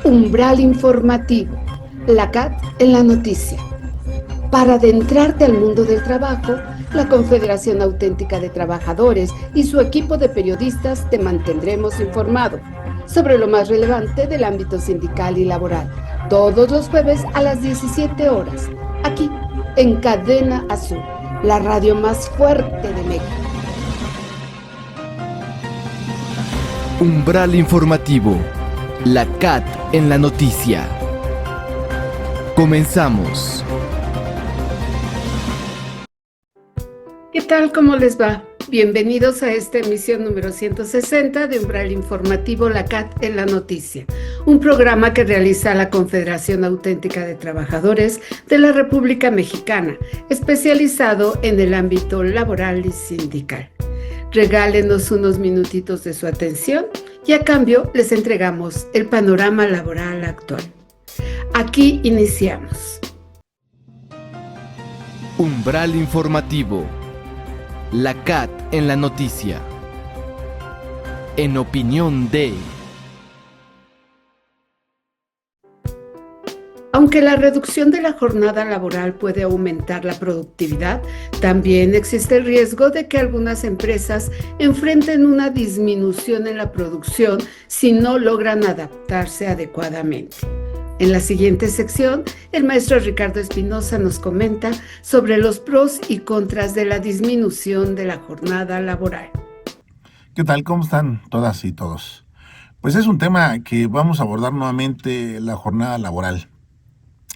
Umbral informativo, la CAT en la noticia. Para adentrarte al mundo del trabajo, la Confederación Auténtica de Trabajadores y su equipo de periodistas te mantendremos informado sobre lo más relevante del ámbito sindical y laboral, todos los jueves a las 17 horas, aquí en Cadena Azul, la radio más fuerte de México. Umbral informativo, la CAT en la noticia. Comenzamos. ¿Qué tal? ¿Cómo les va? Bienvenidos a esta emisión número 160 de Umbral Informativo, la CAT en la noticia, un programa que realiza la Confederación Auténtica de Trabajadores de la República Mexicana, especializado en el ámbito laboral y sindical. Regálenos unos minutitos de su atención y a cambio les entregamos el panorama laboral actual. Aquí iniciamos. Umbral informativo, la CAT en la noticia. En opinión de... Aunque la reducción de la jornada laboral puede aumentar la productividad, también existe el riesgo de que algunas empresas enfrenten una disminución en la producción si no logran adaptarse adecuadamente. En la siguiente sección, el maestro Ricardo Espinosa nos comenta sobre los pros y contras de la disminución de la jornada laboral. ¿Qué tal? ¿Cómo están todas y todos? Pues es un tema que vamos a abordar nuevamente, la jornada laboral.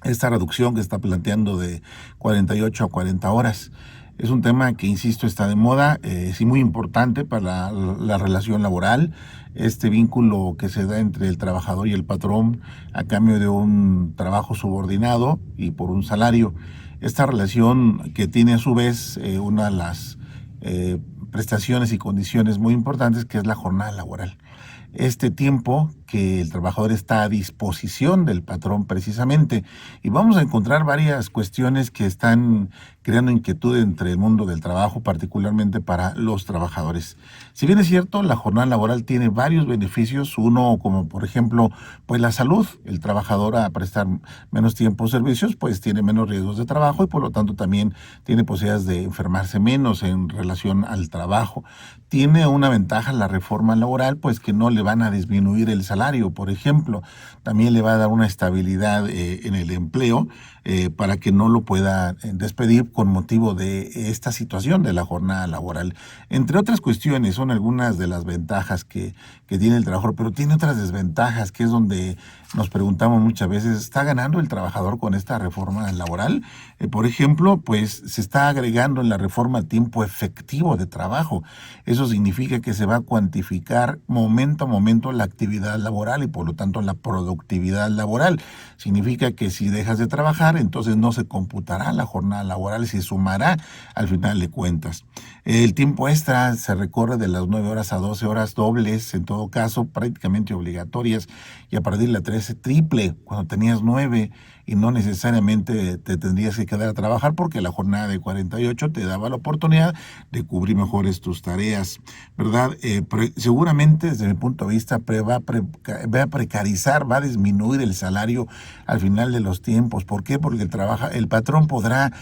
Esta reducción que está planteando de 48 a 40 horas. Es un tema que, insisto, está de moda, es muy importante para la relación laboral, este vínculo que se da entre el trabajador y el patrón a cambio de un trabajo subordinado y por un salario. Esta relación que tiene a su vez una de las prestaciones y condiciones muy importantes, que es la jornada laboral. Este tiempo que el trabajador está a disposición del patrón precisamente, y vamos a encontrar varias cuestiones que están creando inquietud entre el mundo del trabajo, particularmente para los trabajadores. Si bien es cierto, la jornada laboral tiene varios beneficios, uno como por ejemplo, pues la salud. El trabajador, a prestar menos tiempo servicios, pues tiene menos riesgos de trabajo y por lo tanto también tiene posibilidades de enfermarse menos en relación al trabajo. Tiene una ventaja la reforma laboral, pues que no le van a disminuir el salario, por ejemplo. También le va a dar una estabilidad en el empleo para que no lo pueda despedir con motivo de esta situación de la jornada laboral. Entre otras cuestiones, son algunas de las ventajas que tiene el trabajador, pero tiene otras desventajas, que es donde nos preguntamos muchas veces, ¿está ganando el trabajador con esta reforma laboral? Por ejemplo, pues se está agregando en la reforma tiempo efectivo de trabajo. Eso significa que se va a cuantificar momento a momento la actividad laboral y por lo tanto la productividad laboral. Significa que si dejas de trabajar, entonces no se computará la jornada laboral, se sumará al final de cuentas. El tiempo extra se recorre de las 9 horas a 12 horas dobles, en todo caso prácticamente obligatorias, y a partir de la 13 triple, cuando tenías 9 y no necesariamente te tendrías que quedar a trabajar porque la jornada de 48 te daba la oportunidad de cubrir mejores tus tareas, ¿verdad? Seguramente desde mi punto de vista va a precarizar, va a disminuir el salario al final de los tiempos. ¿Por qué? Porque el patrón podrá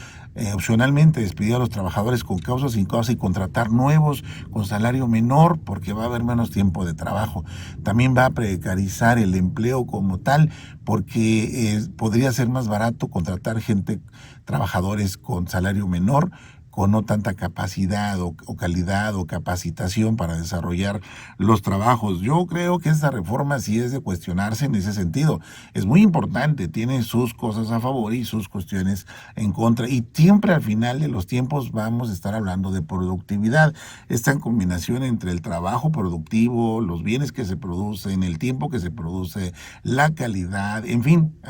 opcionalmente despedir a los trabajadores con causa o sin causa y contratar nuevos con salario menor porque va a haber menos tiempo de trabajo. También va a precarizar el empleo como tal porque podría ser más barato contratar trabajadores con salario menor, con no tanta capacidad o calidad o capacitación para desarrollar los trabajos. Yo creo que esta reforma sí es de cuestionarse en ese sentido. Es muy importante, tiene sus cosas a favor y sus cuestiones en contra. Y siempre al final de los tiempos vamos a estar hablando de productividad. Esta combinación entre el trabajo productivo, los bienes que se producen, el tiempo que se produce, la calidad, en fin,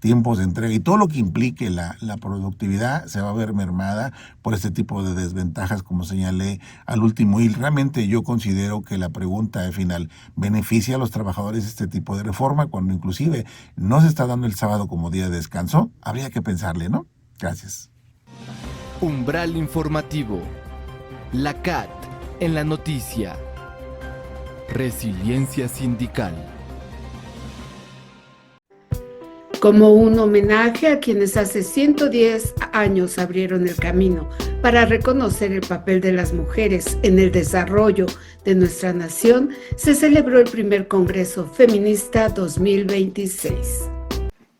tiempos de entrega y todo lo que implique la productividad se va a ver mermada por este tipo de desventajas, como señalé al último. Y realmente yo considero que la pregunta final, ¿beneficia a los trabajadores este tipo de reforma cuando inclusive no se está dando el sábado como día de descanso? Habría que pensarle, ¿no? Gracias. Umbral informativo, la CAT en la noticia. Resiliencia sindical. como un homenaje a quienes hace 110 años abrieron el camino para reconocer el papel de las mujeres en el desarrollo de nuestra nación, se celebró el primer Congreso Feminista 2026.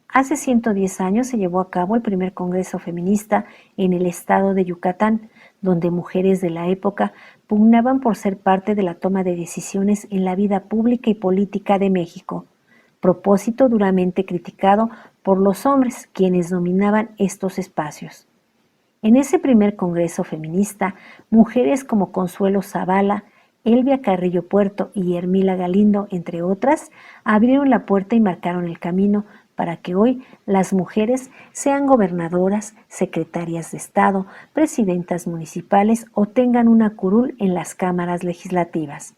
Hace 110 años se llevó a cabo el primer Congreso Feminista en el estado de Yucatán, donde mujeres de la época pugnaban por ser parte de la toma de decisiones en la vida pública y política de México, propósito duramente criticado por los hombres, quienes dominaban estos espacios. En ese primer Congreso Feminista, mujeres como Consuelo Zavala, Elvia Carrillo Puerto y Hermila Galindo, entre otras, abrieron la puerta y marcaron el camino para que hoy las mujeres sean gobernadoras, secretarias de Estado, presidentas municipales o tengan una curul en las cámaras legislativas.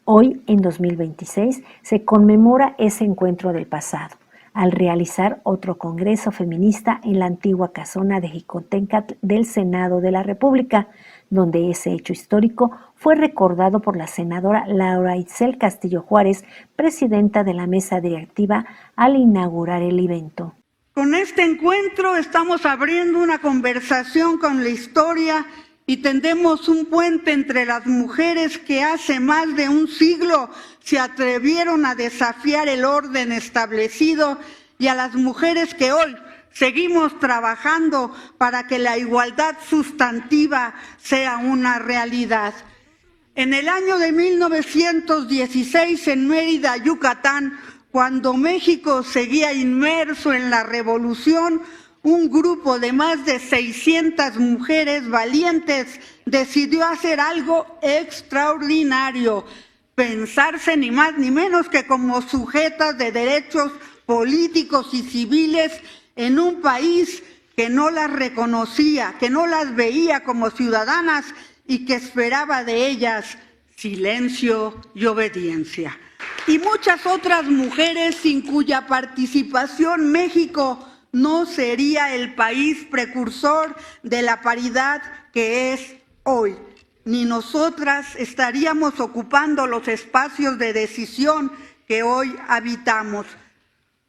Hoy, en 2026, se conmemora ese encuentro del pasado, al realizar otro Congreso Feminista en la antigua casona de Jicotencatl del Senado de la República, donde ese hecho histórico fue recordado por la senadora Laura Itzel Castillo Juárez, presidenta de la mesa directiva, al inaugurar el evento. Con este encuentro estamos abriendo una conversación con la historia y tendemos un puente entre las mujeres que hace más de un siglo se atrevieron a desafiar el orden establecido y a las mujeres que hoy seguimos trabajando para que la igualdad sustantiva sea una realidad. En el año de 1916, en Mérida, Yucatán, cuando México seguía inmerso en la revolución, un grupo de más de 600 mujeres valientes decidió hacer algo extraordinario, pensarse ni más ni menos que como sujetas de derechos políticos y civiles en un país que no las reconocía, que no las veía como ciudadanas y que esperaba de ellas silencio y obediencia. Y muchas otras mujeres sin cuya participación México no sería el país precursor de la paridad que es hoy, ni nosotras estaríamos ocupando los espacios de decisión que hoy habitamos.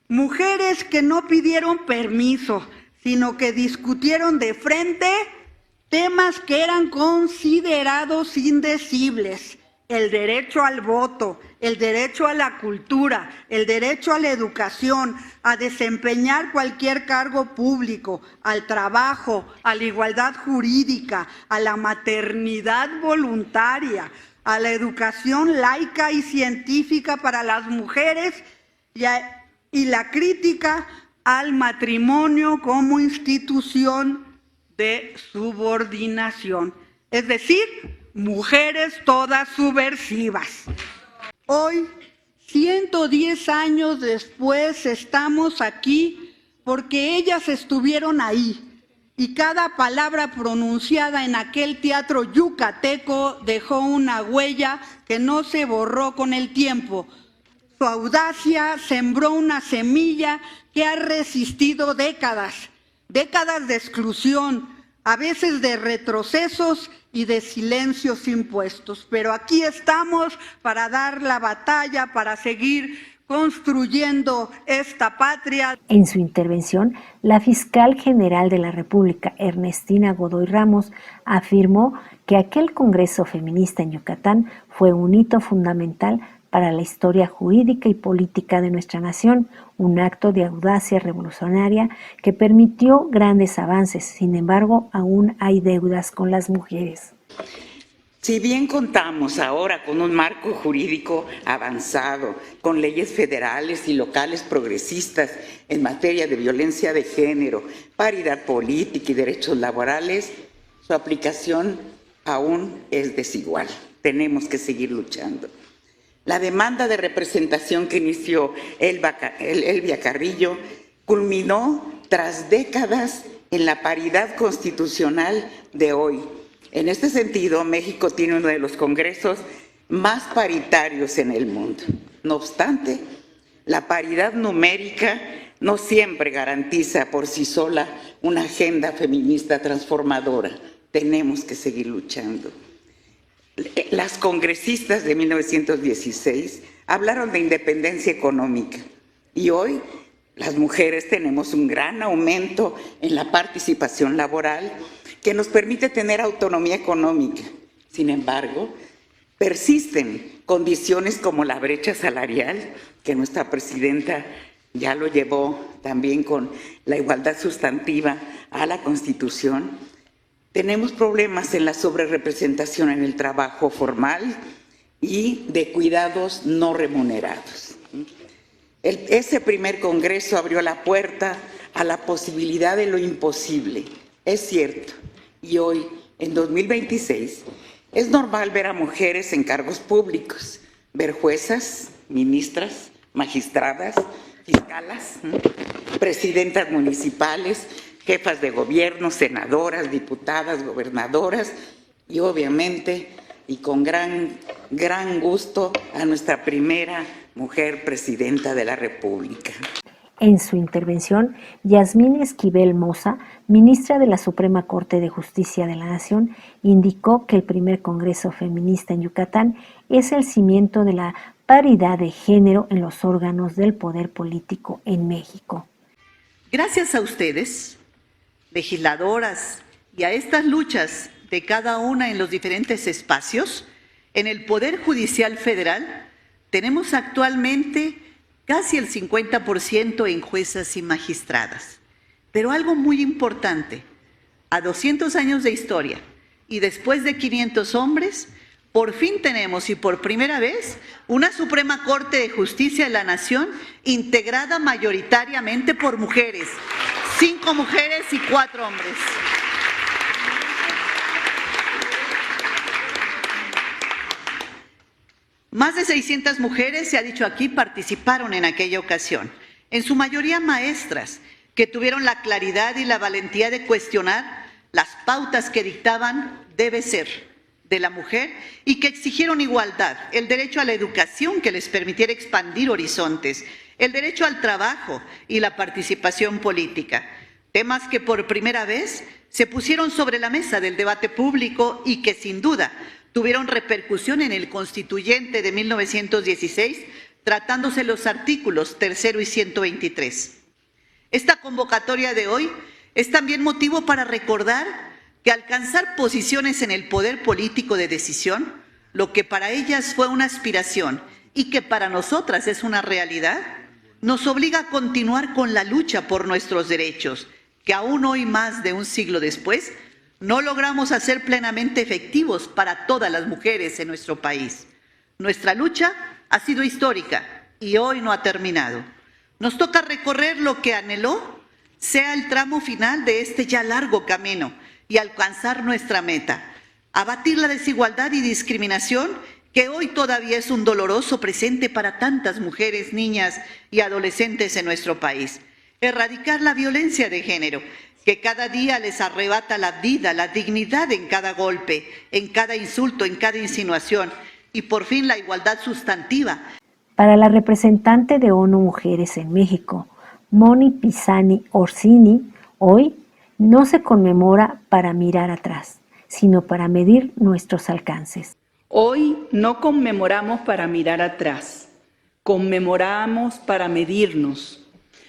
Mujeres que no pidieron permiso, sino que discutieron de frente temas que eran considerados indecibles: el derecho al voto, el derecho a la cultura, el derecho a la educación, a desempeñar cualquier cargo público, al trabajo, a la igualdad jurídica, a la maternidad voluntaria, a la educación laica y científica para las mujeres y la crítica al matrimonio como institución de subordinación. Es decir, mujeres todas subversivas. Hoy, 110 años después, estamos aquí porque ellas estuvieron ahí y cada palabra pronunciada en aquel teatro yucateco dejó una huella que no se borró con el tiempo. Su audacia sembró una semilla que ha resistido décadas de exclusión, a veces de retrocesos y de silencios impuestos. Pero aquí estamos para dar la batalla, para seguir construyendo esta patria. En su intervención, la fiscal general de la República, Ernestina Godoy Ramos, afirmó que aquel Congreso Feminista en Yucatán fue un hito fundamental para la historia jurídica y política de nuestra nación, un acto de audacia revolucionaria que permitió grandes avances. Sin embargo, aún hay deudas con las mujeres. Si bien contamos ahora con un marco jurídico avanzado, con leyes federales y locales progresistas en materia de violencia de género, paridad política y derechos laborales, su aplicación aún es desigual. Tenemos que seguir luchando. La demanda de representación que inició Elvia Carrillo culminó tras décadas en la paridad constitucional de hoy. En este sentido, México tiene uno de los congresos más paritarios en el mundo. No obstante, la paridad numérica no siempre garantiza por sí sola una agenda feminista transformadora. Tenemos que seguir luchando. Las congresistas de 1916 hablaron de independencia económica y hoy Las mujeres tenemos un gran aumento en la participación laboral que nos permite tener autonomía económica. Sin embargo, persisten condiciones como la brecha salarial, que nuestra presidenta ya lo llevó también con la igualdad sustantiva a la Constitución. Tenemos problemas en la sobrerepresentación en el trabajo formal y de cuidados no remunerados. Ese primer congreso abrió la puerta a la posibilidad de lo imposible. Es cierto, y hoy, en 2026, es normal ver a mujeres en cargos públicos, ver juezas, ministras, magistradas, fiscalas, presidentas municipales, jefas de gobierno, senadoras, diputadas, gobernadoras y obviamente, y con gran gusto, a nuestra primera mujer presidenta de la República. En su intervención, Yasmín Esquivel Moza, ministra de la Suprema Corte de Justicia de la Nación, indicó que el primer Congreso Feminista en Yucatán es el cimiento de la paridad de género en los órganos del poder político en México. Gracias a ustedes, legisladoras, y a estas luchas de cada una en los diferentes espacios, en el Poder Judicial Federal tenemos actualmente casi el 50% en juezas y magistradas. Pero algo muy importante, a 200 años de historia y después de 500 hombres, por fin tenemos y por primera vez una Suprema Corte de Justicia de la Nación integrada mayoritariamente por mujeres, 5 mujeres y 4 hombres. Más de 600 mujeres, se ha dicho aquí, participaron en aquella ocasión, en su mayoría maestras, que tuvieron la claridad y la valentía de cuestionar las pautas que dictaban debe ser de la mujer y que exigieron igualdad, el derecho a la educación que les permitiera expandir horizontes, el derecho al trabajo y la participación política, temas que por primera vez se pusieron sobre la mesa del debate público y que sin duda tuvieron repercusión en el Constituyente de 1916, tratándose los artículos 3º y 123. Esta convocatoria de hoy es también motivo para recordar que alcanzar posiciones en el poder político de decisión, lo que para ellas fue una aspiración y que para nosotras es una realidad, nos obliga a continuar con la lucha por nuestros derechos, que aún hoy, más de un siglo después, no logramos hacer plenamente efectivos para todas las mujeres en nuestro país. Nuestra lucha ha sido histórica y hoy no ha terminado. Nos toca recorrer lo que anheló sea el tramo final de este ya largo camino y alcanzar nuestra meta, abatir la desigualdad y discriminación que hoy todavía es un doloroso presente para tantas mujeres, niñas y adolescentes en nuestro país, erradicar la violencia de género, que cada día les arrebata la vida, la dignidad en cada golpe, en cada insulto, en cada insinuación, y por fin la igualdad sustantiva. Para la representante de ONU Mujeres en México, Moni Pisani Orsini, hoy no se conmemora para mirar atrás, sino para medir nuestros alcances. Hoy no conmemoramos para mirar atrás, conmemoramos para medirnos,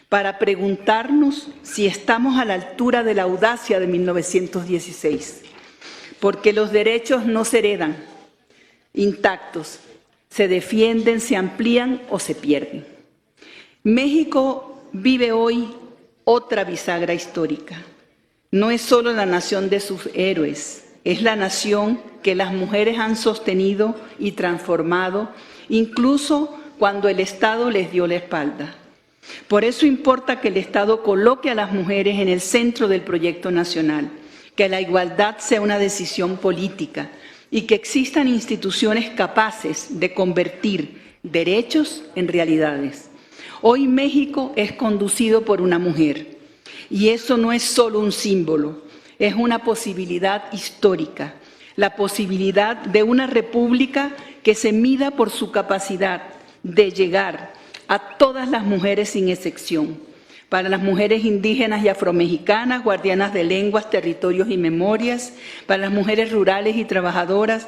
para preguntarnos si estamos a la altura de la audacia de 1916, porque los derechos no se heredan intactos, se defienden, se amplían o se pierden. México vive hoy otra bisagra histórica. No es solo la nación de sus héroes, es la nación que las mujeres han sostenido y transformado, incluso cuando el Estado les dio la espalda. Por eso importa que el Estado coloque a las mujeres en el centro del proyecto nacional, que la igualdad sea una decisión política y que existan instituciones capaces de convertir derechos en realidades. Hoy México es conducido por una mujer y eso no es solo un símbolo, es una posibilidad histórica, la posibilidad de una república que se mida por su capacidad de llegar a todas las mujeres sin excepción, para las mujeres indígenas y afromexicanas, guardianas de lenguas, territorios y memorias, para las mujeres rurales y trabajadoras,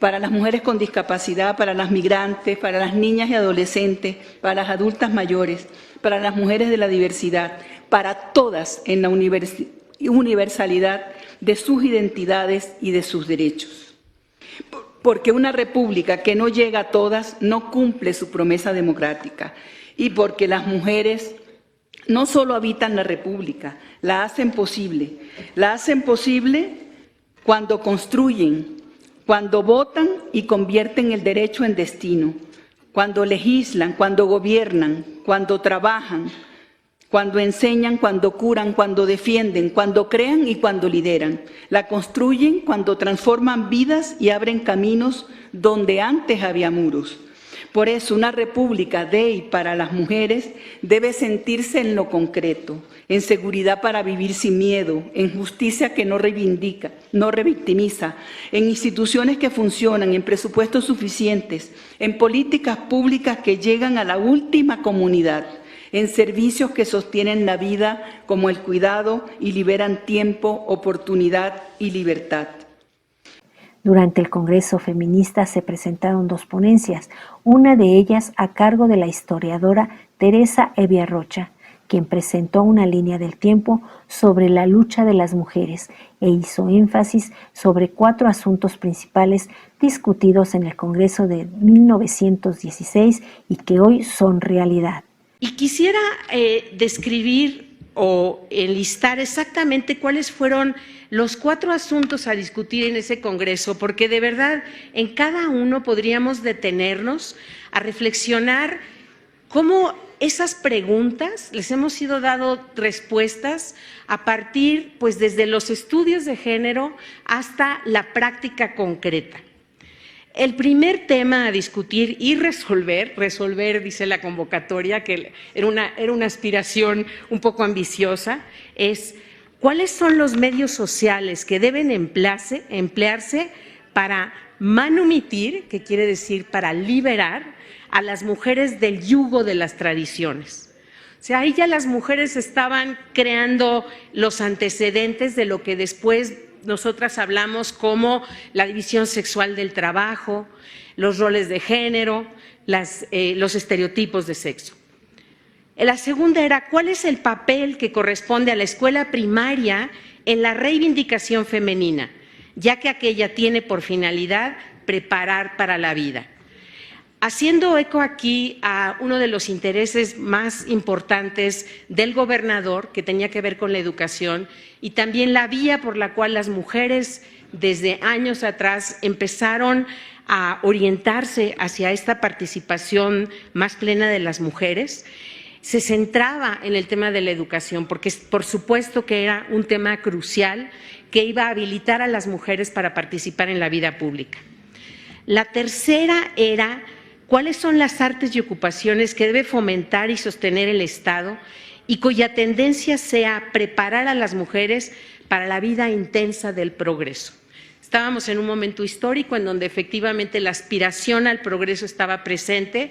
para las mujeres con discapacidad, para las migrantes, para las niñas y adolescentes, para las adultas mayores, para las mujeres de la diversidad, para todas en la universalidad de sus identidades y de sus derechos. Porque una república que no llega a todas no cumple su promesa democrática, y porque las mujeres no solo habitan la república, la hacen posible. La hacen posible cuando construyen, cuando votan y convierten el derecho en destino, cuando legislan, cuando gobiernan, cuando trabajan, cuando enseñan, cuando curan, cuando defienden, cuando crean y cuando lideran. La construyen cuando transforman vidas y abren caminos donde antes había muros. Por eso, una república de y para las mujeres debe sentirse en lo concreto, en seguridad para vivir sin miedo, en justicia que no reivindica, no revictimiza, en instituciones que funcionan, en presupuestos suficientes, en políticas públicas que llegan a la última comunidad, en servicios que sostienen la vida como el cuidado y liberan tiempo, oportunidad y libertad. Durante el Congreso Feminista se presentaron 2 ponencias, una de ellas a cargo de la historiadora Teresa Evia Rocha, quien presentó una línea del tiempo sobre la lucha de las mujeres e hizo énfasis sobre 4 asuntos principales discutidos en el Congreso de 1916 y que hoy son realidad. Y quisiera describir o enlistar exactamente cuáles fueron los 4 asuntos a discutir en ese Congreso, porque de verdad en cada uno podríamos detenernos a reflexionar cómo esas preguntas les hemos ido dando respuestas a partir, pues desde los estudios de género hasta la práctica concreta. El primer tema a discutir y resolver, dice la convocatoria, que era una aspiración un poco ambiciosa, es ¿cuáles son los medios sociales que deben emplearse para manumitir, que quiere decir para liberar a las mujeres del yugo de las tradiciones? O sea, ahí ya las mujeres estaban creando los antecedentes de lo que después nosotras hablamos como la división sexual del trabajo, los roles de género, los estereotipos de sexo. La segunda era, ¿cuál es el papel que corresponde a la escuela primaria en la reivindicación femenina, ya que aquella tiene por finalidad preparar para la vida? Haciendo eco aquí a uno de los intereses más importantes del gobernador, que tenía que ver con la educación, y también la vía por la cual las mujeres desde años atrás empezaron a orientarse hacia esta participación más plena de las mujeres, se centraba en el tema de la educación, porque por supuesto que era un tema crucial que iba a habilitar a las mujeres para participar en la vida pública. La tercera era cuáles son las artes y ocupaciones que debe fomentar y sostener el Estado y cuya tendencia sea preparar a las mujeres para la vida intensa del progreso. Estábamos en un momento histórico en donde efectivamente la aspiración al progreso estaba presente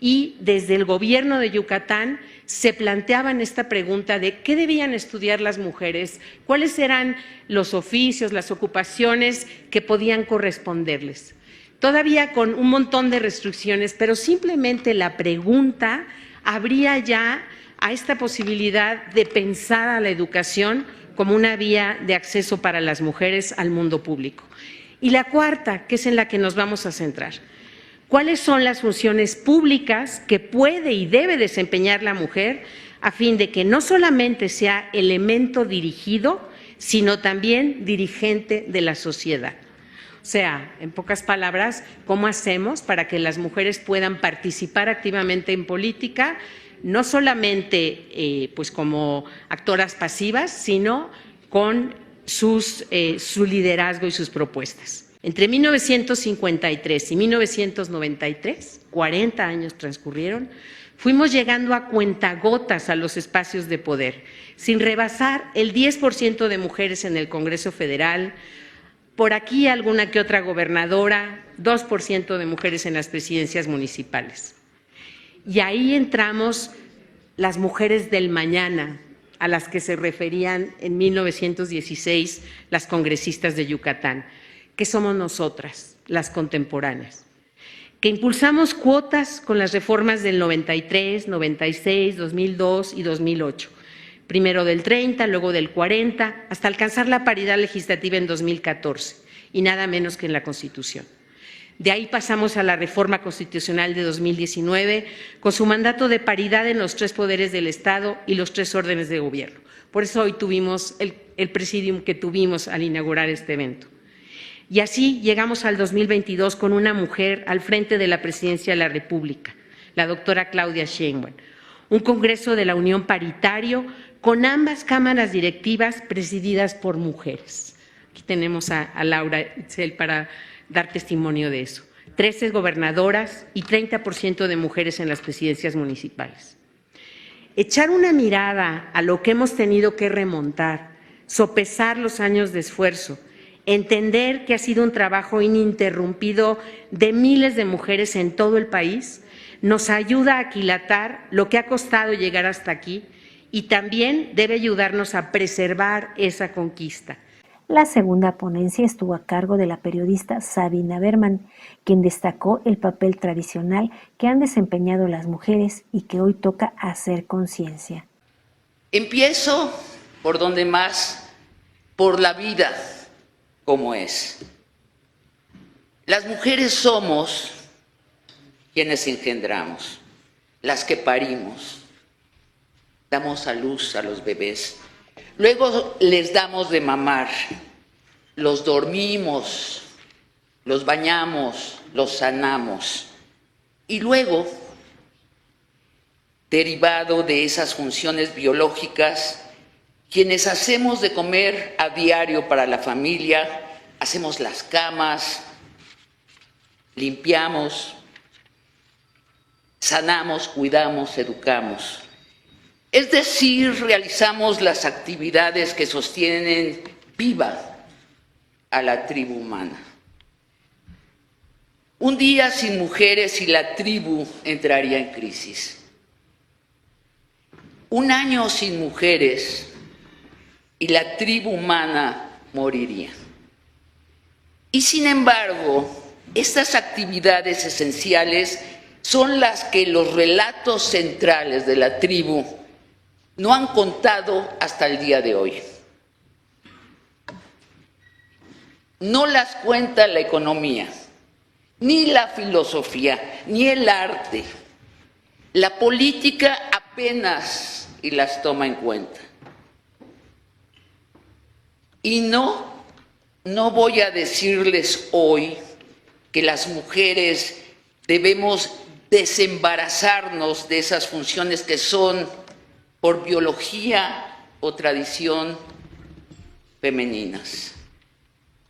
y desde el gobierno de Yucatán se planteaban esta pregunta de qué debían estudiar las mujeres, cuáles eran los oficios, las ocupaciones que podían corresponderles. Todavía con un montón de restricciones, pero simplemente la pregunta abría ya a esta posibilidad de pensar a la educación como una vía de acceso para las mujeres al mundo público. Y la cuarta, que es en la que nos vamos a centrar, ¿cuáles son las funciones públicas que puede y debe desempeñar la mujer a fin de que no solamente sea elemento dirigido, sino también dirigente de la sociedad? O sea, en pocas palabras, ¿cómo hacemos para que las mujeres puedan participar activamente en política, no solamente pues como actoras pasivas, sino con su liderazgo y sus propuestas? Entre 1953 y 1993, 40 años transcurrieron, fuimos llegando a cuentagotas a los espacios de poder, sin rebasar el 10% de mujeres en el Congreso Federal, por aquí alguna que otra gobernadora, 2% de mujeres en las presidencias municipales. Y ahí entramos las mujeres del mañana, a las que se referían en 1916 las congresistas de Yucatán, que somos nosotras, las contemporáneas, que impulsamos cuotas con las reformas del 93, 96, 2002 y 2008, primero del 30, luego del 40, hasta alcanzar la paridad legislativa en 2014, y nada menos que en la Constitución. De ahí pasamos a la reforma constitucional de 2019, con su mandato de paridad en los 3 poderes del Estado y los 3 órdenes de gobierno. Por eso hoy tuvimos el presidium que tuvimos al inaugurar este evento. Y así llegamos al 2022 con una mujer al frente de la Presidencia de la República, la doctora Claudia Sheinbaum, un Congreso de la Unión paritario con ambas cámaras directivas presididas por mujeres. Aquí tenemos a Laura Itzel para dar testimonio de eso. 13 gobernadoras y 30% de mujeres en las presidencias municipales. Echar una mirada a lo que hemos tenido que remontar, sopesar los años de esfuerzo, entender que ha sido un trabajo ininterrumpido de miles de mujeres en todo el país, nos ayuda a aquilatar lo que ha costado llegar hasta aquí y también debe ayudarnos a preservar esa conquista. La segunda ponencia estuvo a cargo de la periodista Sabina Berman, quien destacó el papel tradicional que han desempeñado las mujeres y que hoy toca hacer conciencia. Empiezo por donde más, por la vida como es. Las mujeres somos quienes engendramos, las que parimos, damos a luz a los bebés. Luego les damos de mamar, los dormimos, los bañamos, los sanamos. Y luego, derivado de esas funciones biológicas, quienes hacemos de comer a diario para la familia, hacemos las camas, limpiamos, sanamos, cuidamos, educamos. Es decir, realizamos las actividades que sostienen viva a la tribu humana. Un día sin mujeres y la tribu entraría en crisis. Un año sin mujeres y la tribu humana moriría. Y sin embargo, estas actividades esenciales son las que los relatos centrales de la tribu no han contado hasta el día de hoy. No las cuenta la economía, ni la filosofía, ni el arte. La política apenas y las toma en cuenta. Y no voy a decirles hoy que las mujeres debemos desembarazarnos de esas funciones que son por biología o tradición femeninas.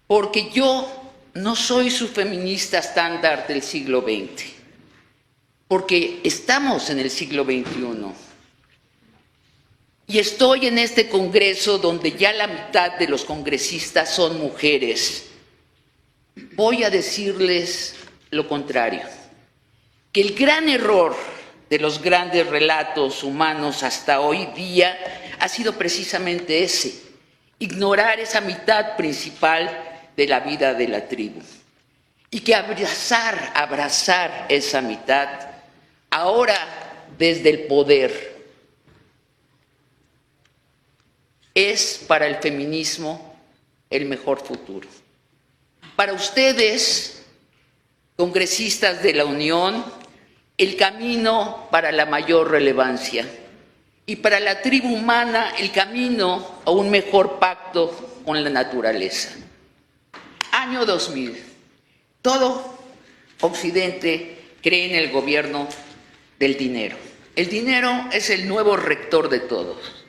Porque yo no soy su feminista estándar del siglo XX, porque estamos en el siglo XXI. Y estoy en este congreso donde ya la mitad de los congresistas son mujeres. Voy a decirles lo contrario, que el gran error de los grandes relatos humanos hasta hoy día ha sido precisamente ese, ignorar esa mitad principal de la vida de la tribu. Y que abrazar esa mitad, ahora desde el poder, es para el feminismo el mejor futuro. Para ustedes, congresistas de la Unión, el camino para la mayor relevancia. Y para la tribu humana, el camino a un mejor pacto con la naturaleza. Año 2000. Todo Occidente cree en el gobierno del dinero. El dinero es el nuevo rector de todos.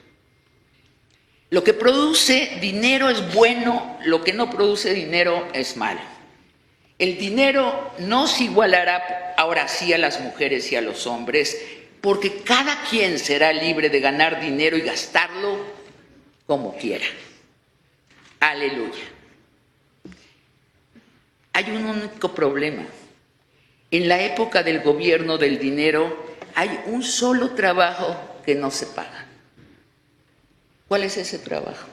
Lo que produce dinero es bueno, lo que no produce dinero es malo. El dinero no se igualará ahora sí a las mujeres y a los hombres, porque cada quien será libre de ganar dinero y gastarlo como quiera. Aleluya. Hay un único problema. En la época del gobierno del dinero hay un solo trabajo que no se paga. ¿Cuál es ese trabajo?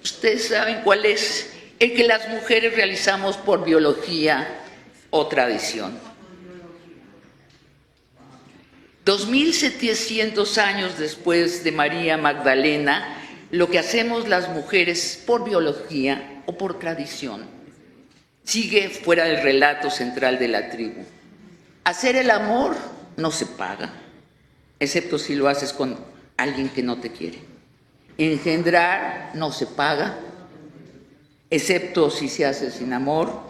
Ustedes saben cuál es el que las mujeres realizamos por biología o tradición. 2700 años después de María Magdalena, lo que hacemos las mujeres por biología o por tradición sigue fuera del relato central de la tribu. Hacer el amor no se paga, excepto si lo haces con alguien que no te quiere. Engendrar no se paga, excepto si se hace sin amor.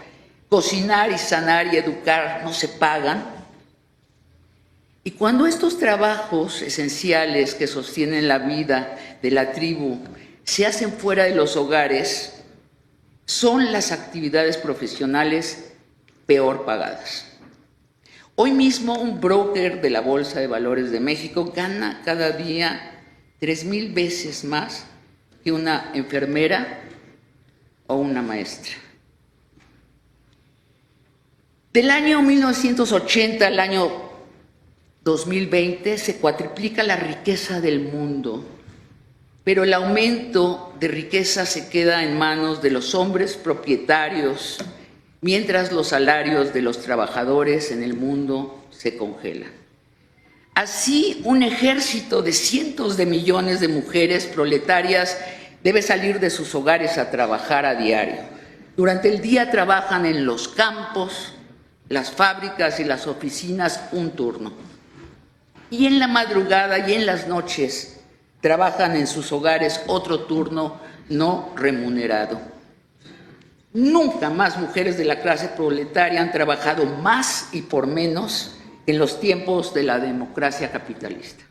Cocinar y sanar y educar no se pagan. Y cuando estos trabajos esenciales que sostienen la vida de la tribu se hacen fuera de los hogares, son las actividades profesionales peor pagadas. Hoy mismo un broker de la Bolsa de Valores de México gana cada día 3,000 veces más que una enfermera o una maestra. Del año 1980 al año 2020 se cuatriplica la riqueza del mundo, pero el aumento de riqueza se queda en manos de los hombres propietarios, mientras los salarios de los trabajadores en el mundo se congelan. Así, un ejército de cientos de millones de mujeres proletarias debe salir de sus hogares a trabajar a diario. Durante el día trabajan en los campos, las fábricas y las oficinas un turno. Y en la madrugada y en las noches trabajan en sus hogares otro turno no remunerado. Nunca más mujeres de la clase proletaria han trabajado más y por menos en los tiempos de la democracia capitalista.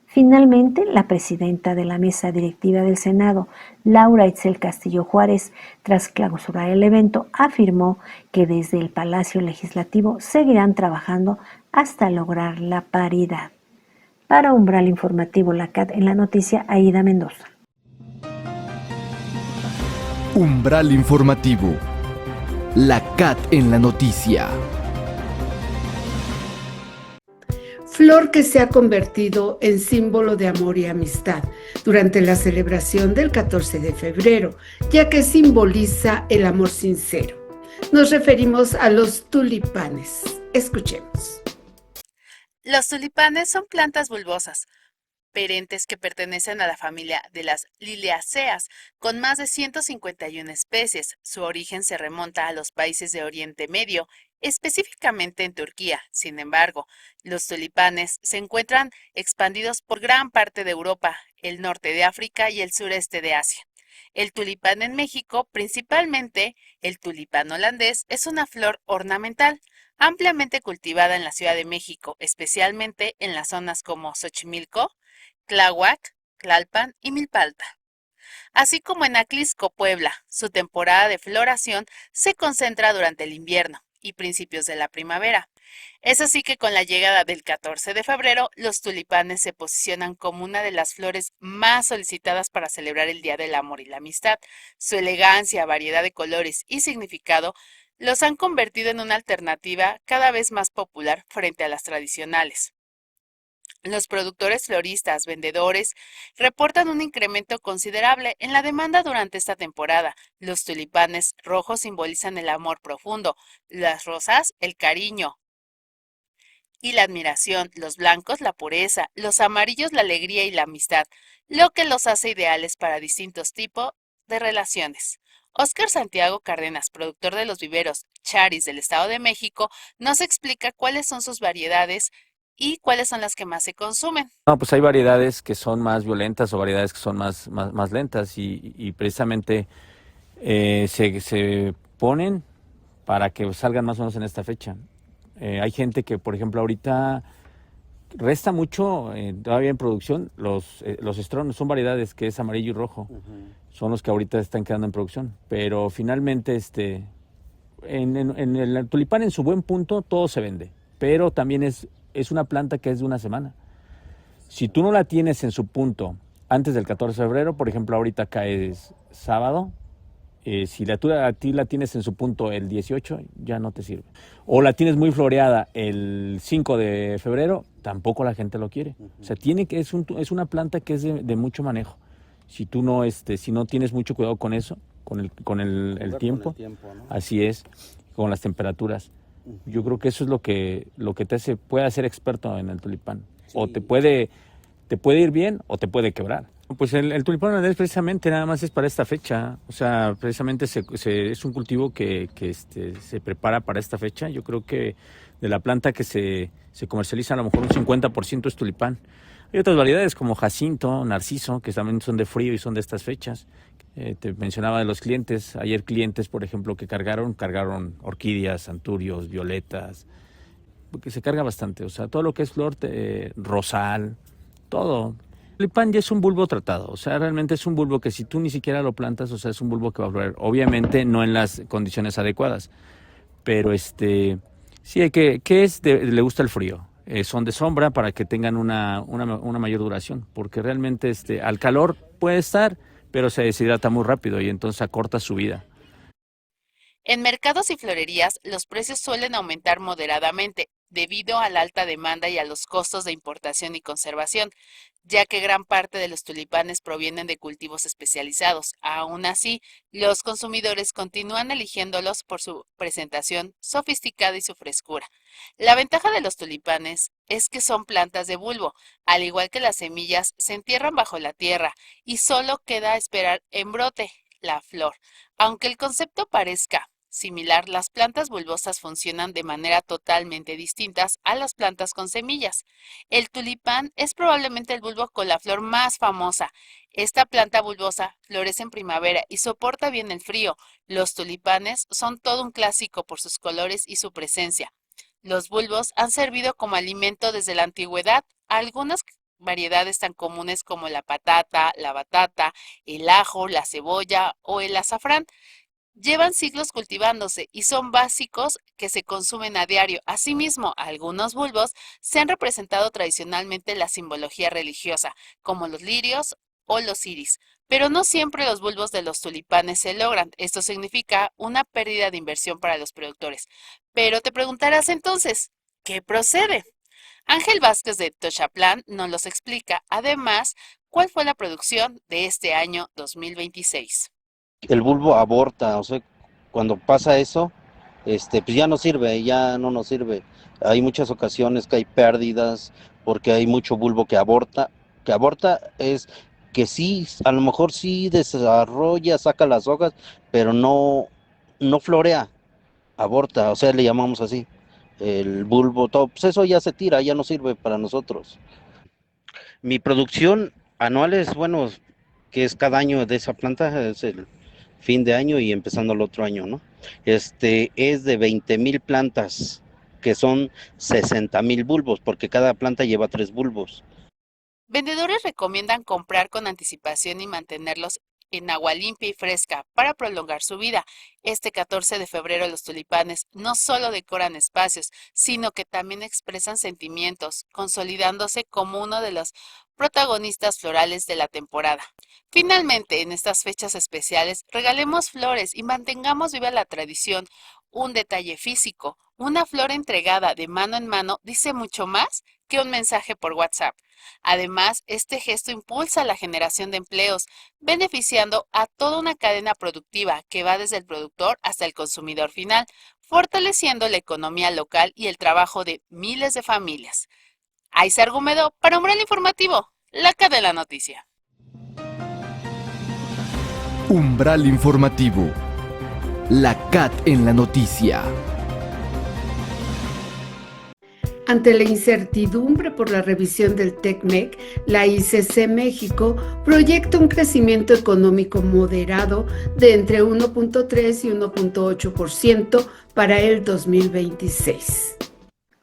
Finalmente, la presidenta de la mesa directiva del Senado, Laura Etzel Castillo Juárez, tras clausurar el evento, afirmó que desde el Palacio Legislativo seguirán trabajando hasta lograr la paridad. Para Umbral Informativo La CAT en la noticia, Aida Mendoza. Umbral Informativo. La CAT en la noticia. Flor que se ha convertido en símbolo de amor y amistad durante la celebración del 14 de febrero, ya que simboliza el amor sincero. Nos referimos a los tulipanes. Escuchemos. Los tulipanes son plantas bulbosas, perennes que pertenecen a la familia de las liliaceas, con más de 151 especies. Su origen se remonta a los países de Oriente Medio, específicamente en Turquía. Sin embargo, los tulipanes se encuentran expandidos por gran parte de Europa, el norte de África y el sureste de Asia. El tulipán en México, principalmente el tulipán holandés, es una flor ornamental, ampliamente cultivada en la Ciudad de México, especialmente en las zonas como Xochimilco, Tláhuac, Tlalpan y Milpalta. Así como en Atlisco, Puebla, su temporada de floración se concentra durante el invierno y principios de la primavera. Es así que con la llegada del 14 de febrero, los tulipanes se posicionan como una de las flores más solicitadas para celebrar el Día del Amor y la Amistad. Su elegancia, variedad de colores y significado los han convertido en una alternativa cada vez más popular frente a las tradicionales. Los productores floristas, vendedores, reportan un incremento considerable en la demanda durante esta temporada. Los tulipanes rojos simbolizan el amor profundo, las rosas, el cariño y la admiración, los blancos, la pureza, los amarillos, la alegría y la amistad, lo que los hace ideales para distintos tipos de relaciones. Óscar Santiago Cárdenas, productor de los viveros Charis del Estado de México, nos explica cuáles son sus variedades y cuáles son las que más se consumen. No, pues hay variedades que son más violentas o variedades que son más lentas y precisamente se ponen para que salgan más o menos en esta fecha. Hay gente que, por ejemplo, ahorita resta mucho todavía en producción. Los estronos son variedades que es amarillo y rojo. Son los que ahorita están quedando en producción. Pero finalmente en el tulipán en su buen punto todo se vende. Pero también es una planta que es de una semana. Si tú no la tienes en su punto antes del 14 de febrero, por ejemplo, ahorita cae sábado, si a ti la tienes en su punto el 18, ya no te sirve. O la tienes muy floreada el 5 de febrero, tampoco la gente lo quiere. O sea, es una planta que es de mucho manejo. Si tú no, si no tienes mucho cuidado con eso, con el tiempo, ¿no? así es, con las temperaturas. Yo creo que eso es lo que puede hacer experto en el tulipán. Sí. O te puede ir bien o te puede quebrar. Pues el tulipán holandés precisamente nada más es para esta fecha. O sea, precisamente es un cultivo que se prepara para esta fecha. Yo creo que de la planta que se comercializa a lo mejor un 50% es tulipán. Hay otras variedades como jacinto, narciso, que también son de frío y son de estas fechas. Te mencionaba de los clientes. Ayer clientes, por ejemplo, que cargaron orquídeas, anturios, violetas, porque se carga bastante. O sea, todo lo que es flor, rosal, todo. El tulipán ya es un bulbo tratado. O sea, realmente es un bulbo que si tú ni siquiera lo plantas, o sea, es un bulbo que va a florecer. Obviamente no en las condiciones adecuadas, pero sí hay que... ¿Qué es? Le gusta el frío. Son de sombra para que tengan una mayor duración, porque realmente al calor puede estar, pero se deshidrata muy rápido y entonces acorta su vida. En mercados y florerías, los precios suelen aumentar moderadamente debido a la alta demanda y a los costos de importación y conservación, ya que gran parte de los tulipanes provienen de cultivos especializados. Aún así, los consumidores continúan eligiéndolos por su presentación sofisticada y su frescura. La ventaja de los tulipanes es que son plantas de bulbo, al igual que las semillas, se entierran bajo la tierra y solo queda esperar en brote la flor. Aunque el concepto parezca similar, las plantas bulbosas funcionan de manera totalmente distintas a las plantas con semillas. El tulipán es probablemente el bulbo con la flor más famosa. Esta planta bulbosa florece en primavera y soporta bien el frío. Los tulipanes son todo un clásico por sus colores y su presencia. Los bulbos han servido como alimento desde la antigüedad. Algunas variedades tan comunes como la patata, la batata, el ajo, la cebolla o el azafrán llevan siglos cultivándose y son básicos que se consumen a diario. Asimismo, algunos bulbos se han representado tradicionalmente en la simbología religiosa, como los lirios o los iris. Pero no siempre los bulbos de los tulipanes se logran. Esto significa una pérdida de inversión para los productores. Pero te preguntarás entonces, ¿qué procede? Ángel Vázquez de Tochaplán nos los explica. Además, ¿cuál fue la producción de este año 2026? El bulbo aborta, o sea, cuando pasa eso, pues ya no sirve, ya no nos sirve. Hay muchas ocasiones que hay pérdidas porque hay mucho bulbo que aborta. Que aborta es que sí, a lo mejor sí desarrolla, saca las hojas, pero no florea, aborta, o sea, le llamamos así. El bulbo, todo, pues eso ya se tira, ya no sirve para nosotros. Mi producción anual es, bueno, que es cada año de esa planta, es el fin de año y empezando el otro año, ¿no? Es de 20,000 plantas, que son 60,000 bulbos, porque cada planta lleva 3 bulbos. Vendedores recomiendan comprar con anticipación y mantenerlos en agua limpia y fresca para prolongar su vida. Este 14 de febrero los tulipanes no solo decoran espacios, sino que también expresan sentimientos, consolidándose como uno de los protagonistas florales de la temporada. Finalmente, en estas fechas especiales, regalemos flores y mantengamos viva la tradición. Un detalle físico, una flor entregada de mano en mano dice mucho más que un mensaje por WhatsApp. Además, este gesto impulsa la generación de empleos, beneficiando a toda una cadena productiva que va desde el productor hasta el consumidor final, fortaleciendo la economía local y el trabajo de miles de familias. Aisha Argumedo para Umbral Informativo, la CAT de la noticia. Umbral Informativo, la CAT en la noticia. Ante la incertidumbre por la revisión del TECMEC, la ICC México proyecta un crecimiento económico moderado de entre 1.3 y 1.8% para el 2026.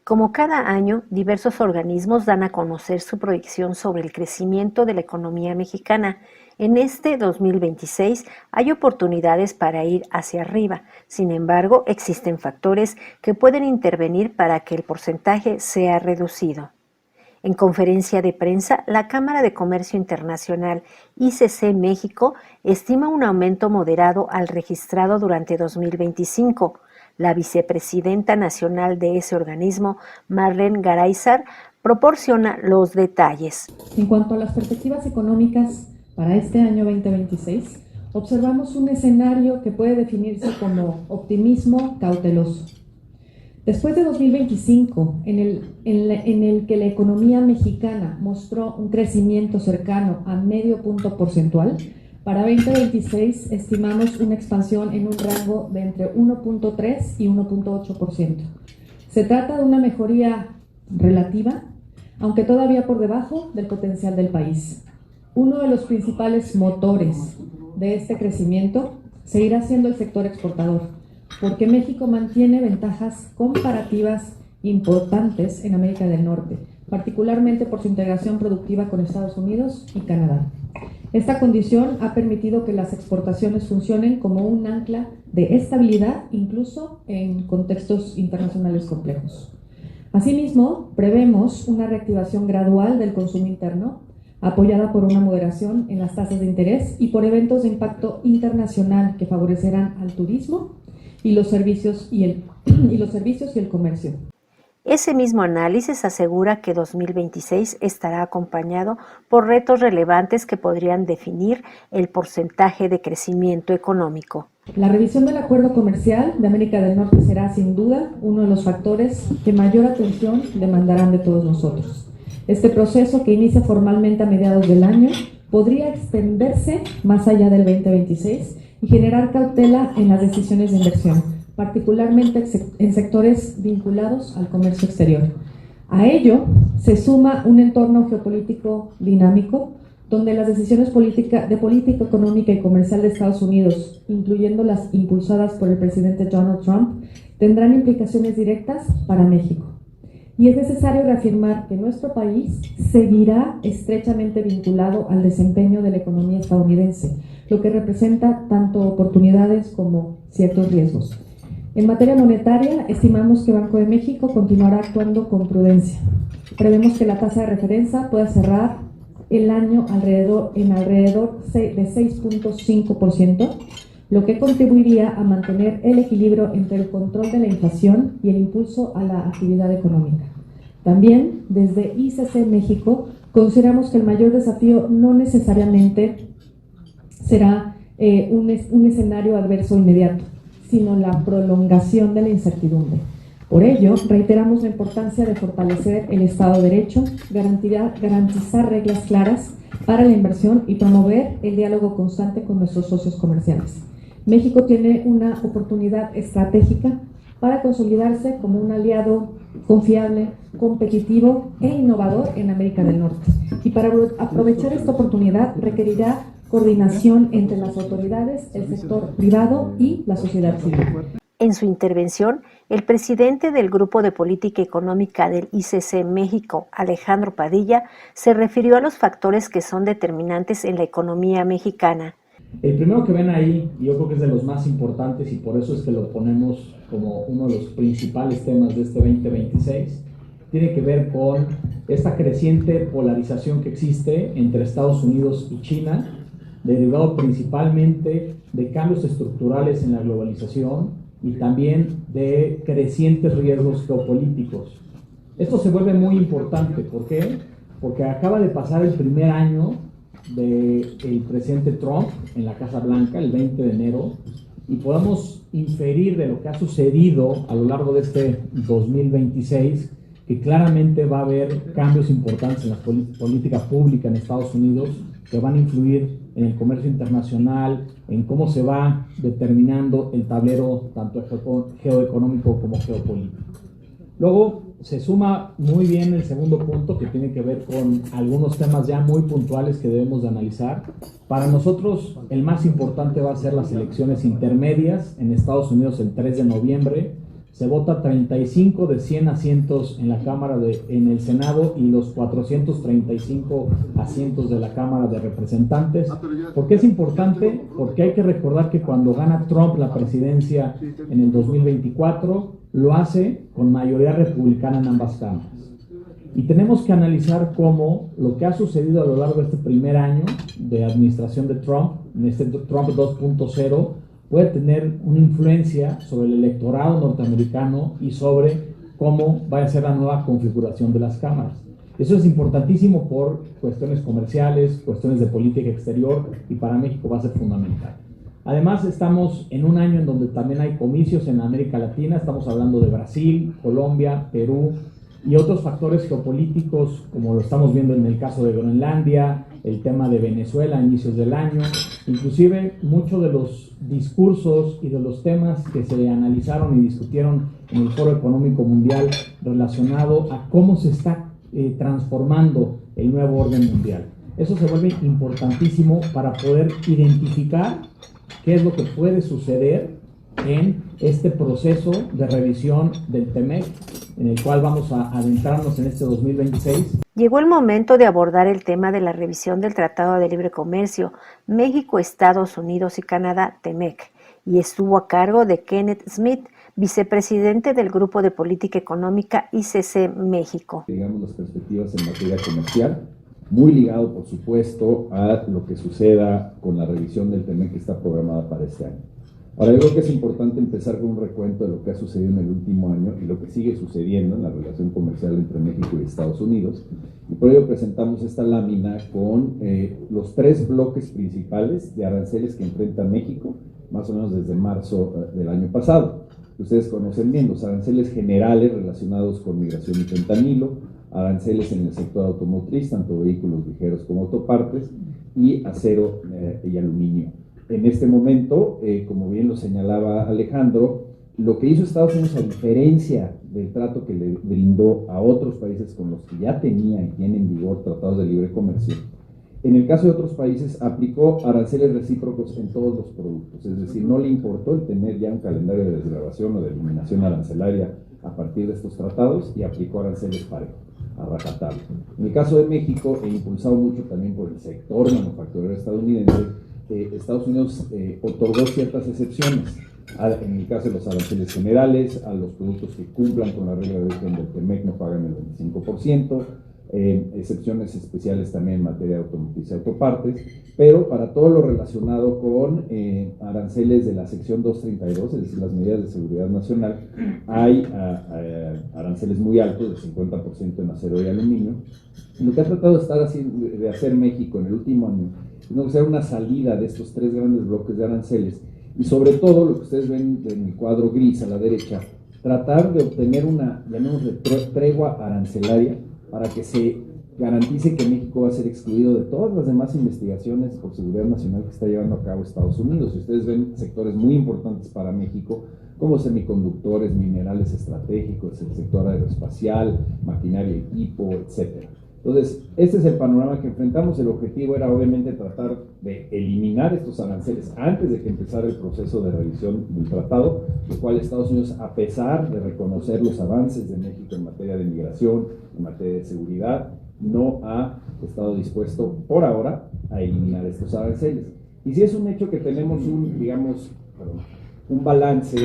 Como cada año, diversos organismos dan a conocer su proyección sobre el crecimiento de la economía mexicana. En este 2026 hay oportunidades para ir hacia arriba. Sin embargo, existen factores que pueden intervenir para que el porcentaje sea reducido. En conferencia de prensa, la Cámara de Comercio Internacional ICC México estima un aumento moderado al registrado durante 2025. La vicepresidenta nacional de ese organismo, Marlene Garayzar, proporciona los detalles. En cuanto a las perspectivas económicas para este año 2026, observamos un escenario que puede definirse como optimismo cauteloso. Después de 2025, en el que la economía mexicana mostró un crecimiento cercano a medio punto porcentual, para 2026 estimamos una expansión en un rango de entre 1.3 y 1.8%. Se trata de una mejoría relativa, aunque todavía por debajo del potencial del país. Uno de los principales motores de este crecimiento seguirá siendo el sector exportador, porque México mantiene ventajas comparativas importantes en América del Norte, particularmente por su integración productiva con Estados Unidos y Canadá. Esta condición ha permitido que las exportaciones funcionen como un ancla de estabilidad, incluso en contextos internacionales complejos. Asimismo, prevemos una reactivación gradual del consumo interno, apoyada por una moderación en las tasas de interés y por eventos de impacto internacional que favorecerán al turismo y los servicios y el comercio. Ese mismo análisis asegura que 2026 estará acompañado por retos relevantes que podrían definir el porcentaje de crecimiento económico. La revisión del Acuerdo Comercial de América del Norte será sin duda uno de los factores que mayor atención demandarán de todos nosotros. Este proceso, que inicia formalmente a mediados del año, podría extenderse más allá del 2026 y generar cautela en las decisiones de inversión, particularmente en sectores vinculados al comercio exterior. A ello se suma un entorno geopolítico dinámico, donde las decisiones de política económica y comercial de Estados Unidos, incluyendo las impulsadas por el presidente Donald Trump, tendrán implicaciones directas para México. Y es necesario reafirmar que nuestro país seguirá estrechamente vinculado al desempeño de la economía estadounidense, lo que representa tanto oportunidades como ciertos riesgos. En materia monetaria, estimamos que Banco de México continuará actuando con prudencia. Prevemos que la tasa de referencia pueda cerrar el año en alrededor de 6.5%, lo que contribuiría a mantener el equilibrio entre el control de la inflación y el impulso a la actividad económica. También, desde ICC México, consideramos que el mayor desafío no necesariamente será un escenario adverso inmediato, sino la prolongación de la incertidumbre. Por ello, reiteramos la importancia de fortalecer el Estado de Derecho, garantizar reglas claras para la inversión y promover el diálogo constante con nuestros socios comerciales. México tiene una oportunidad estratégica para consolidarse como un aliado confiable, competitivo e innovador en América del Norte. Y para aprovechar esta oportunidad requerirá coordinación entre las autoridades, el sector privado y la sociedad civil. En su intervención, el presidente del Grupo de Política Económica del ICC México, Alejandro Padilla, se refirió a los factores que son determinantes en la economía mexicana. El primero que ven ahí, y yo creo que es de los más importantes y por eso es que lo ponemos como uno de los principales temas de este 2026, tiene que ver con esta creciente polarización que existe entre Estados Unidos y China, derivado principalmente de cambios estructurales en la globalización y también de crecientes riesgos geopolíticos. Esto se vuelve muy importante, ¿por qué? Porque acaba de pasar el primer año del presidente Trump en la Casa Blanca, el 20 de enero, y podemos inferir de lo que ha sucedido a lo largo de este 2026, que claramente va a haber cambios importantes en la política pública en Estados Unidos que van a influir en el comercio internacional, en cómo se va determinando el tablero tanto geoeconómico como geopolítico. Luego se suma muy bien el segundo punto, que tiene que ver con algunos temas ya muy puntuales que debemos de analizar. Para nosotros el más importante va a ser las elecciones intermedias en Estados Unidos el 3 de noviembre. Se vota 35 de 100 asientos en la Cámara en el Senado y los 435 asientos de la Cámara de Representantes. ¿Por qué es importante? Porque hay que recordar que cuando gana Trump la presidencia en el 2024, lo hace con mayoría republicana en ambas cámaras. Y tenemos que analizar cómo lo que ha sucedido a lo largo de este primer año de administración de Trump, en este Trump 2.0, puede tener una influencia sobre el electorado norteamericano y sobre cómo va a ser la nueva configuración de las cámaras. Eso es importantísimo por cuestiones comerciales, cuestiones de política exterior, y para México va a ser fundamental. Además, estamos en un año en donde también hay comicios en América Latina. Estamos hablando de Brasil, Colombia, Perú y otros factores geopolíticos, como lo estamos viendo en el caso de Groenlandia, el tema de Venezuela a inicios del año. Inclusive, muchos de los discursos y de los temas que se analizaron y discutieron en el Foro Económico Mundial relacionado a cómo se está transformando el nuevo orden mundial. Eso se vuelve importantísimo para poder identificar qué es lo que puede suceder en este proceso de revisión del TEMEC, en el cual vamos a adentrarnos en este 2026. Llegó el momento de abordar el tema de la revisión del Tratado de Libre Comercio México, Estados Unidos y Canadá, TEMEC, y estuvo a cargo de Kenneth Smith, vicepresidente del Grupo de Política Económica ICC México. Digamos las perspectivas en materia comercial, muy ligado por supuesto a lo que suceda con la revisión del TEMEC que está programada para este año. Ahora, yo creo que es importante empezar con un recuento de lo que ha sucedido en el último año y lo que sigue sucediendo en la relación comercial entre México y Estados Unidos, y por ello presentamos esta lámina con los 3 bloques principales de aranceles que enfrenta México, más o menos desde marzo del año pasado. Ustedes conocen bien los aranceles generales relacionados con migración y fentanilo, aranceles en el sector automotriz, tanto vehículos ligeros como autopartes, y acero y aluminio. En este momento, como bien lo señalaba Alejandro, lo que hizo Estados Unidos, a diferencia del trato que le brindó a otros países con los que ya tenía y tiene en vigor tratados de libre comercio, en el caso de otros países aplicó aranceles recíprocos en todos los productos, es decir, no le importó el tener ya un calendario de desgravación o de eliminación arancelaria a partir de estos tratados, y aplicó aranceles parejos, a rajatabla. En el caso de México, e impulsado mucho también por el sector manufacturero estadounidense, Estados Unidos otorgó ciertas excepciones, en el caso de los aranceles generales, a los productos que cumplan con la regla de origen del TEMEC no pagan el 25%, excepciones especiales también en materia de automotriz y autopartes, pero para todo lo relacionado con aranceles de la sección 232, es decir, las medidas de seguridad nacional, hay aranceles muy altos, de 50% en acero y aluminio. Lo que ha tratado de hacer México en el último año es negociar una salida de estos 3 grandes bloques de aranceles, y sobre todo, lo que ustedes ven en el cuadro gris a la derecha, tratar de obtener una, llamémosle, tregua arancelaria para que se garantice que México va a ser excluido de todas las demás investigaciones por seguridad nacional que está llevando a cabo Estados Unidos. Y ustedes ven sectores muy importantes para México, como semiconductores, minerales estratégicos, el sector aeroespacial, maquinaria, equipo, etcétera. Entonces, este es el panorama que enfrentamos. El objetivo era obviamente tratar de eliminar estos aranceles antes de que empezara el proceso de revisión del tratado, lo cual Estados Unidos, a pesar de reconocer los avances de México en materia de migración, en materia de seguridad, no ha estado dispuesto por ahora a eliminar estos aranceles. Y sí es un hecho que tenemos un balance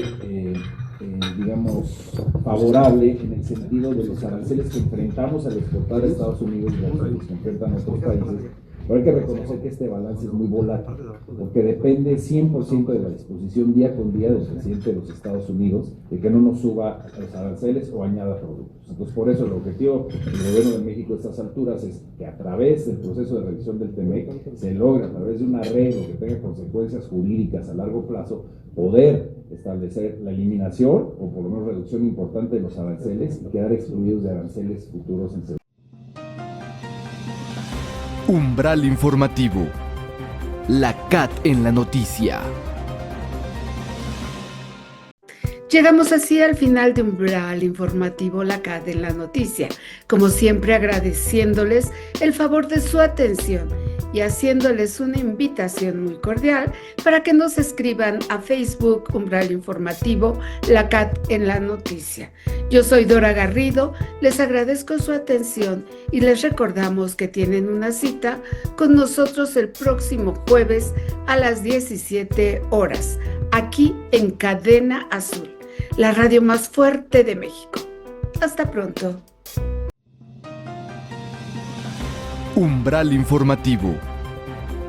favorable en el sentido de los aranceles que enfrentamos al exportar a Estados Unidos y los que enfrentan otros países, pero hay que reconocer que este balance es muy volátil, porque depende 100% de la disposición día con día del presidente de los Estados Unidos de que no nos suba los aranceles o añada productos. Entonces, por eso el objetivo del gobierno de México a estas alturas es que a través del proceso de revisión del TEMEC se logre, a través de un arreglo que tenga consecuencias jurídicas a largo plazo, poder establecer la eliminación o por lo menos reducción importante de los aranceles y quedar excluidos de aranceles futuros en seguridad. Umbral informativo. La CAT en la noticia. Llegamos así al final de Umbral Informativo, la CAT en la noticia. Como siempre, agradeciéndoles el favor de su atención y haciéndoles una invitación muy cordial para que nos escriban a Facebook Umbral Informativo, la CAT en la noticia. Yo soy Dora Garrido, les agradezco su atención y les recordamos que tienen una cita con nosotros el próximo jueves a las 17 horas, aquí en Cadena Azul, la radio más fuerte de México. Hasta pronto. Umbral informativo.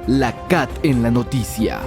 La CAT en la noticia.